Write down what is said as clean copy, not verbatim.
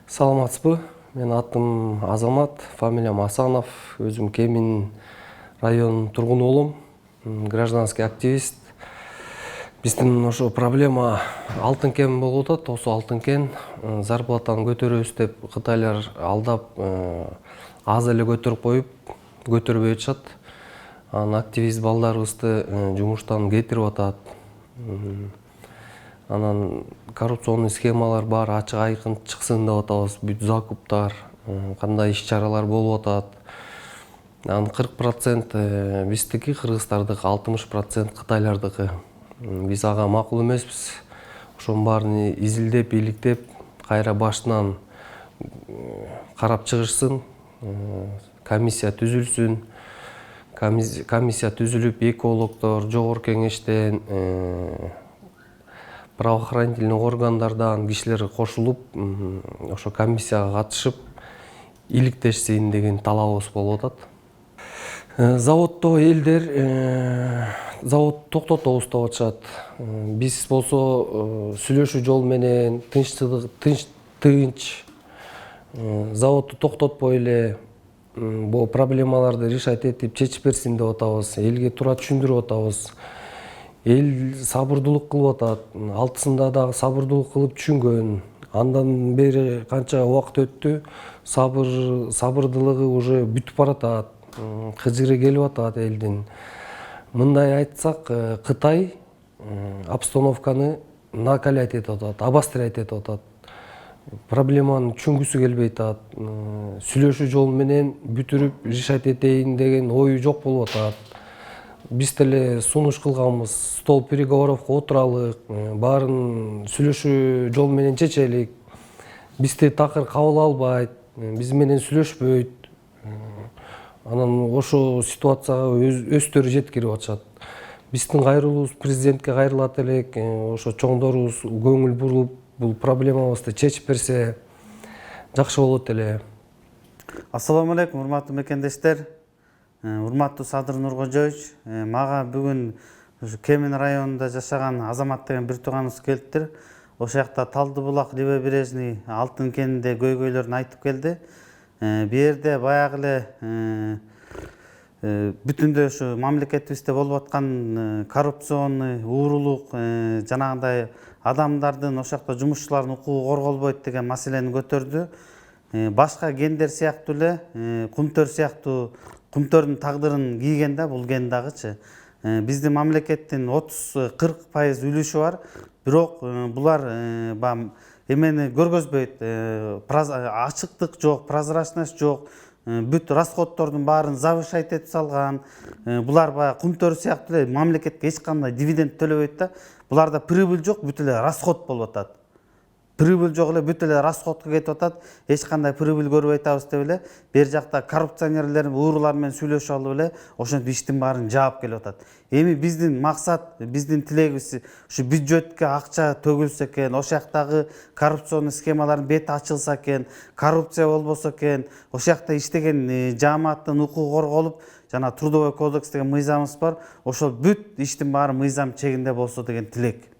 Саламатсызбы? Мен атым Азамат, фамилиям Асанов, өзүм Кемин районунун тургуну болом. Гражданский активист. Биздин ошо проблема алтын кен болуп атат. Осо алтын кен зарплатаны көтөрөбүз деп Кытайлар алдап аз эле көтөрүп коюп, көтөрбөй атышат. Анан активист балдарыбызды жумуштан кетирип атат. Анан коррупционный схемалар бар ачык айкын чыксын деп атабыз. Бүт закуптар, кандай иш-чаралар болуп атат. Анын 40% биздики, кыргыздардыкы, 60% кытайлардыкы. Биз ага макул эмеспиз. Ошонун баарын изилдеп, иликтеп, кайра башынан карап чыгышсын. Комиссия түзүлсүн. Комиссия түзүлүп, экологдор, жогорку кеңештен, правоохранительный органдардан кишилер кошулуп, ошо комиссияга катышып, иликтешсин деген талабыбыз болуп атат. Заводдо элдер завод токтотобуз деп атышат. Биз болсо сүйлөшүү жол менен тынч заводду токтотпой эле бул проблемаларды решать этип чечип берсин деп атабыз. Элге туура түшүндүрүп атабыз. Эл сабырдуулук кылып атат. Алтысында дагы сабырдуулук кылып түшүнгөн. Андан бери канча убакыт өттү, сабырдуулугу уже бүтүп баратат. Кыжыры келип атат элдин. Мындай айтсак, Кытай обстановканы накалять этип атат, обострять этип атат. Проблеманы түшүнгүсү келбей атат. Сүйлөшүү жол менен бүтүрүп решать этейин деген ою жок болуп атат. Биз деле сунуш кылганбыз, стол переговоровго отуралык, баарын сүйлөшүү жол менен чечелик. Бизди такыр кабыл албайт, биз менен сүйлөшпөйт. Анан ошо ситуацияга өздөрү жеткирип атышат. Биздин кайрылуубуз президентке кайрылат элек, ошо чоңдорубуз көңүл буруп, бул проблемабызды чечип берсе жакшы болот эле. Ассаламу алейкум, урматтуу мекендештер. Урматтуу Садыр Нуркожоевич, мага бүгүн Кемин районунда жашаган Азамат деген бир тууганыбыз келиптир. Ошол жакта Талды булак Левобережный алтын кенинде көйгөйлөрүн айтып келди. Бу жерде баягы эле бүтүндөй ушу мамлекетибизде болуп аткан коррупционный уурулук, жанагындай адамдардын, ошол жакта жумушчулардын укугу корголбойт деген маселени көтөрдү. Башка кендер сыяктуу эле, кумтөр сыяктуу кумтөрдүн тагдырын кийген да бул кен дагычы. Биздин мамлекеттин 30-40% үлүшү бар. Бирок булар эмени көргөзбөйт. Ачыктык жок, прозрачность жок. Бүт расходтордун баарын завышать этип салган. Булар баягы кумтөр сыяктуу эле мамлекетке эч кандай дивиденд төлөбөйт да. Буларда прибыль жок, бүт эле расход болуп атат. Прибыль жок эле, бүт эле расходко кетип атат. Эч кандай прибыль көрбөй атабыз деп эле, бер жакта коррупционерлер, уурулар менен сүйлөшүп алып эле, ошентип иштин баарын жаап келип атат. Эми биздин максат, биздин тилегибиз ушу бюджетке акча төгүлсө экен, ошол жактагы коррупционный схемалардын бети ачылса экен, коррупция болбосо экен, ошол жакта иштеген жааматтын укугу корголуп, жана трудовой кодекс деген мыйзамыбыз бар. Ошол бүт иштин баары мыйзам чегинде болсо деген тилек.